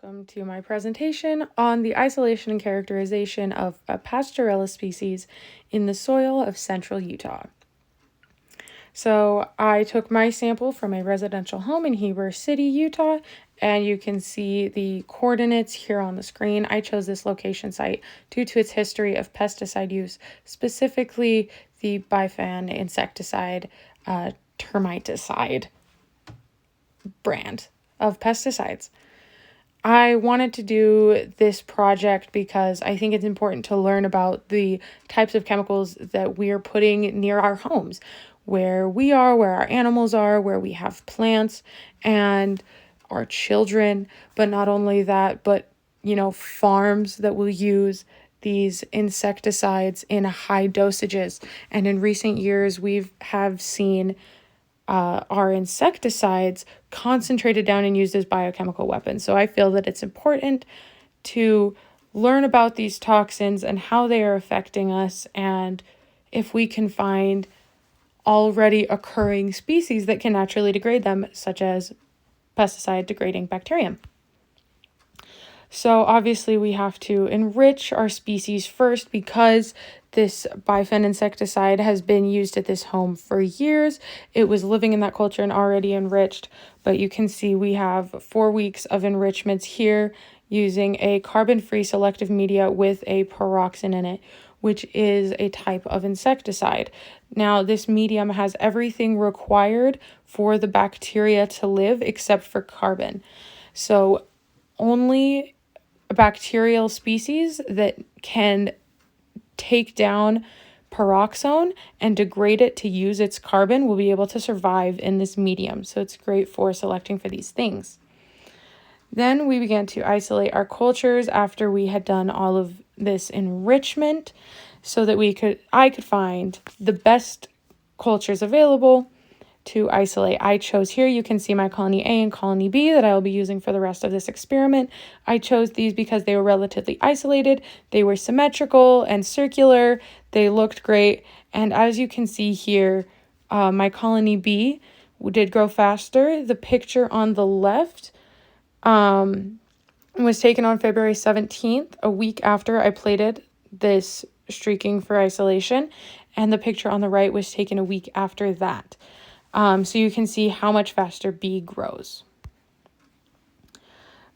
Welcome to my presentation on the isolation and characterization of a Pastorella species in the soil of central Utah. So I took my sample from a residential home in Heber City, Utah, and you can see the coordinates here on the screen. I chose this location site due to its history of pesticide use, specifically the bifan insecticide termiticide brand of pesticides. I wanted to do this project because I think it's important to learn about the types of chemicals that we are putting near our homes, where we are, where our animals are, where we have plants and our children. But not only that, but, farms that will use these insecticides in high dosages. And in recent years, have seen our insecticides concentrated down and used as biochemical weapons. So I feel that it's important to learn about these toxins and how they are affecting us, and if we can find already occurring species that can naturally degrade them, such as pesticide degrading bacterium. So obviously we have to enrich our species first because this bifan insecticide has been used at this home for years. It was living in that culture and already enriched, but you can see we have 4 weeks of enrichments here using a carbon-free selective media with a pyroxin in it, which is a type of insecticide. Now, this medium has everything required for the bacteria to live except for carbon. So only bacterial species that can take down pyroxone and degrade it to use its carbon will be able to survive in this medium. So it's great for selecting for these things. Then we began to isolate our cultures after we had done all of this enrichment so that I could find the best cultures available to isolate. I chose here, you can see my colony A and colony B that I will be using for the rest of this experiment. I chose these because they were relatively isolated, they were symmetrical and circular, they looked great, and as you can see here, my colony B did grow faster. The picture on the left was taken on February 17th, a week after I plated this streaking for isolation, and the picture on the right was taken a week after that. So you can see how much faster B grows.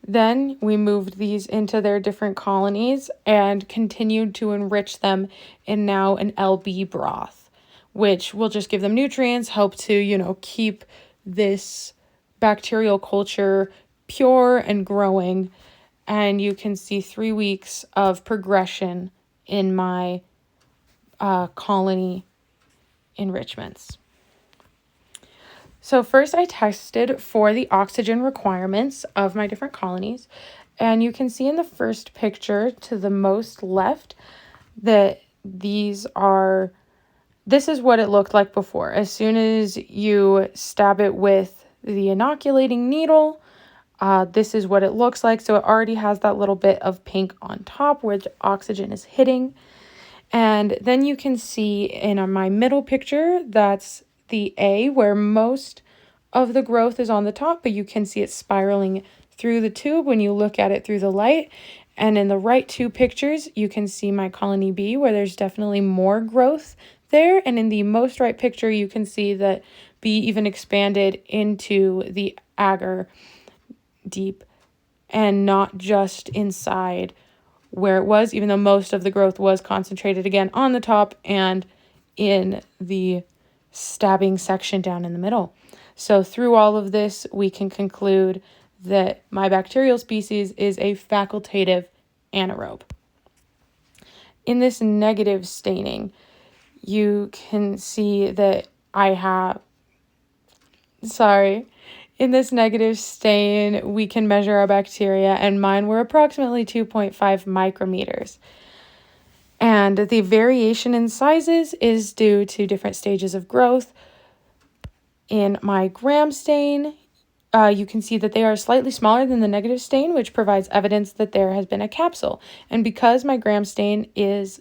Then we moved these into their different colonies and continued to enrich them in now an LB broth, which will just give them nutrients, help to, keep this bacterial culture pure and growing. And you can see 3 weeks of progression in my colony enrichments. So first I tested for the oxygen requirements of my different colonies, and you can see in the first picture to the most left that this is what it looked like before. As soon as you stab it with the inoculating needle, this is what it looks like. So it already has that little bit of pink on top where the oxygen is hitting. And then you can see in my middle picture, that's the A, where most of the growth is on the top, but you can see it spiraling through the tube when you look at it through the light. And in the right two pictures, you can see my colony B, where there's definitely more growth there. And in the most right picture, you can see that B even expanded into the agar deep and not just inside where it was, even though most of the growth was concentrated again on the top and in the stabbing section down in the middle. So through all of this, we can conclude that my bacterial species is a facultative anaerobe. In this negative staining, you can see that in this negative stain, we can measure our bacteria, and mine were approximately 2.5 micrometers. And the variation in sizes is due to different stages of growth. In my gram stain, you can see that they are slightly smaller than the negative stain, which provides evidence that there has been a capsule. And because my gram stain is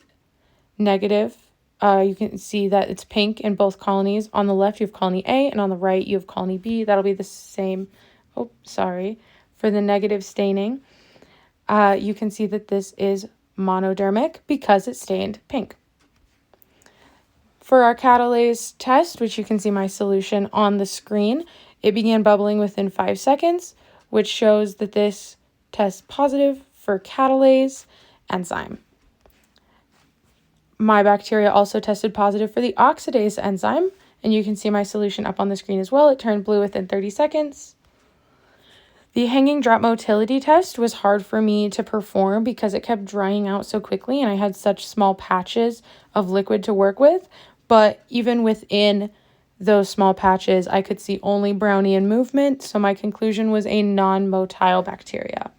negative, you can see that it's pink in both colonies. On the left, you have colony A, and on the right, you have colony B. That'll be the same, for for the negative staining, you can see that this is monodermic because it stained pink. For our catalase test, which you can see my solution on the screen, it began bubbling within 5 seconds, which shows that this tests positive for catalase enzyme. My bacteria also tested positive for the oxidase enzyme, and you can see my solution up on the screen as well. It turned blue within 30 seconds. The hanging drop motility test was hard for me to perform because it kept drying out so quickly and I had such small patches of liquid to work with. But even within those small patches, I could see only Brownian movement, so my conclusion was a non-motile bacteria.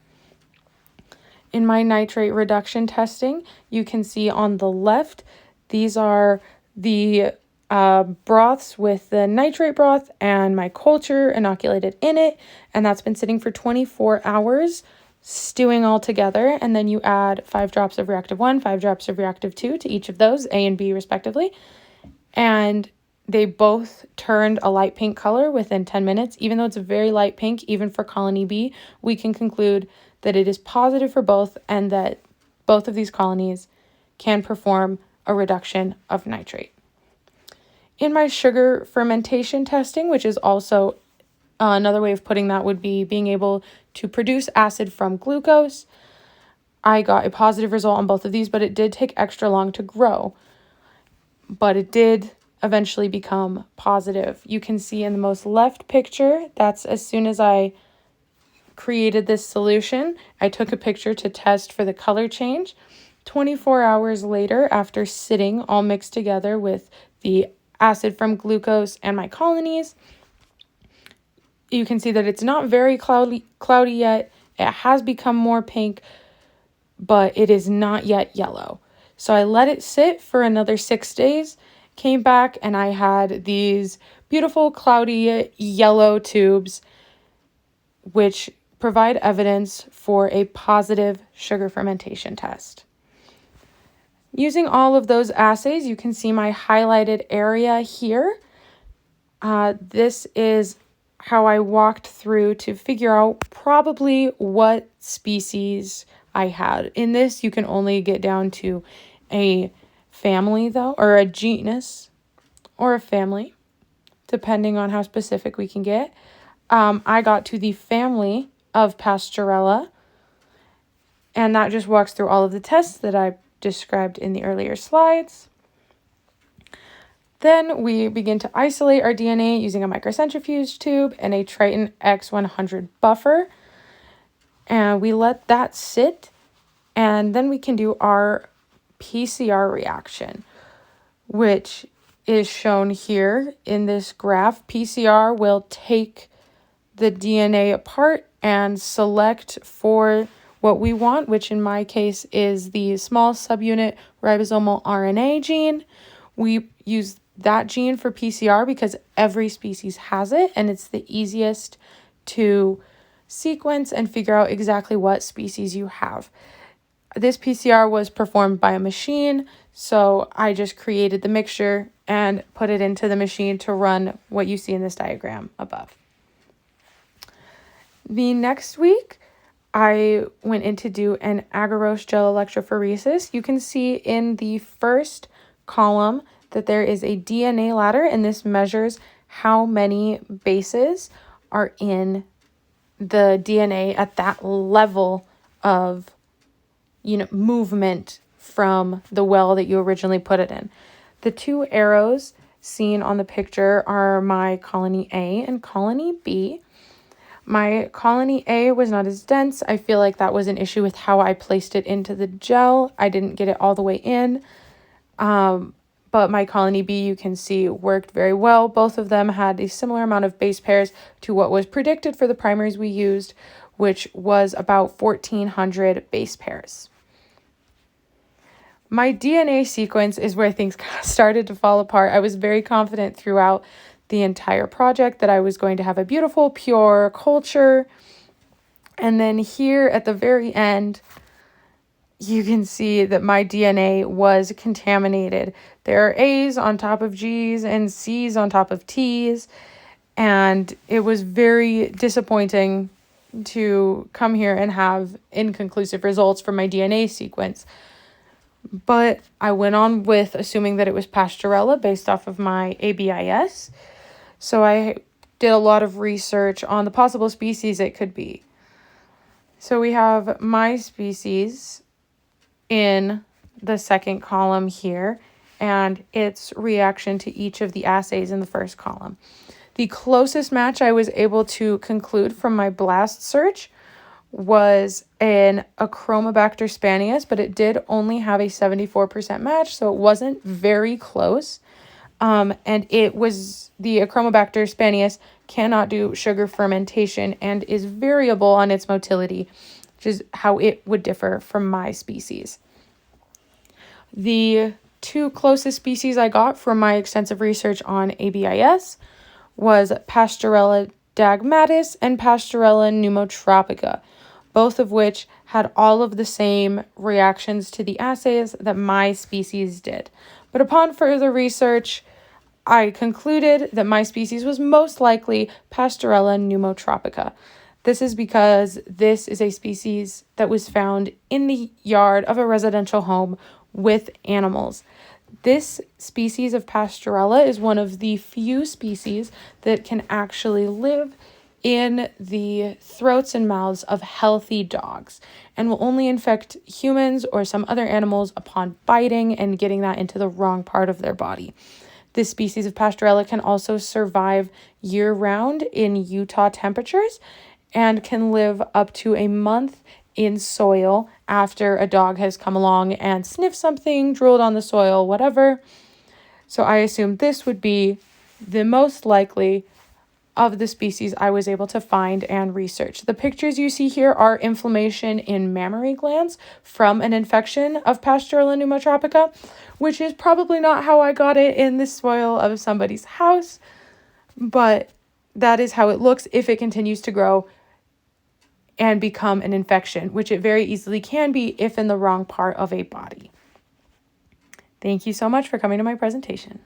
In my nitrate reduction testing, you can see on the left, these are the broths with the nitrate broth and my culture inoculated in it, and that's been sitting for 24 hours, stewing all together, and then you add 5 drops of reactive 1, 5 drops of reactive 2 to each of those, A and B respectively, and they both turned a light pink color within 10 minutes. Even though it's a very light pink, even for colony B, we can conclude that it is positive for both and that both of these colonies can perform a reduction of nitrate. In my sugar fermentation testing, which is also another way of putting that would be being able to produce acid from glucose, I got a positive result on both of these, but it did take extra long to grow. But it did eventually become positive. You can see in the most left picture, that's as soon as I created this solution, I took a picture to test for the color change. 24 hours later, after sitting all mixed together with the acid from glucose and my colonies, you can see that it's not very cloudy yet. It has become more pink, but it is not yet yellow. So I let it sit for another 6 days, came back, and I had these beautiful cloudy yellow tubes, which provide evidence for a positive sugar fermentation test. Using all of those assays, you can see my highlighted area here. This is how I walked through to figure out probably what species I had. In this, you can only get down to a family though, or a genus, or a family, depending on how specific we can get. I got to the family of Pastorella, and that just walks through all of the tests that I described in the earlier slides. Then we begin to isolate our DNA using a microcentrifuge tube and a Triton X100 buffer. And we let that sit, and then we can do our PCR reaction, which is shown here in this graph. PCR will take the DNA apart and select for what we want, which in my case is the small subunit ribosomal RNA gene. We use that gene for PCR because every species has it, and it's the easiest to sequence and figure out exactly what species you have. This PCR was performed by a machine, so I just created the mixture and put it into the machine to run what you see in this diagram above. The next week, I went in to do an agarose gel electrophoresis. You can see in the first column that there is a DNA ladder, and this measures how many bases are in the DNA at that level of, movement from the well that you originally put it in. The 2 arrows seen on the picture are my colony A and colony B. My colony A was not as dense. I feel like that was an issue with how I placed it into the gel. I didn't get it all the way in. But my colony B, you can see, worked very well. Both of them had a similar amount of base pairs to what was predicted for the primers we used, which was about 1,400 base pairs. My DNA sequence is where things started to fall apart. I was very confident throughout the entire project that I was going to have a beautiful, pure culture. And then here at the very end, you can see that my DNA was contaminated. There are A's on top of G's and C's on top of T's, and it was very disappointing to come here and have inconclusive results from my DNA sequence. But I went on with assuming that it was Pastorella based off of my ABIS. So I did a lot of research on the possible species it could be. So we have my species in the second column here, and its reaction to each of the assays in the first column. The closest match I was able to conclude from my BLAST search was a Achromobacter spanius, but it did only have a 74% match, so it wasn't very close. And it was the Achromobacter spanius cannot do sugar fermentation and is variable on its motility, which is how it would differ from my species. The two closest species I got from my extensive research on ABIS was Pastorella dagmatis and Pastorella pneumotropica, both of which had all of the same reactions to the assays that my species did. But upon further research, I concluded that my species was most likely Pastorella pneumotropica. This is because this is a species that was found in the yard of a residential home with animals. This species of Pastorella is one of the few species that can actually live in the throats and mouths of healthy dogs and will only infect humans or some other animals upon biting and getting that into the wrong part of their body. This species of Pastorella can also survive year-round in Utah temperatures and can live up to a month in soil after a dog has come along and sniffed something, drooled on the soil, whatever. So I assume this would be the most likely of the species I was able to find and research. The pictures you see here are inflammation in mammary glands from an infection of Pastorella pneumotropica, which is probably not how I got it in the soil of somebody's house, but that is how it looks if it continues to grow and become an infection, which it very easily can be if in the wrong part of a body. Thank you so much for coming to my presentation.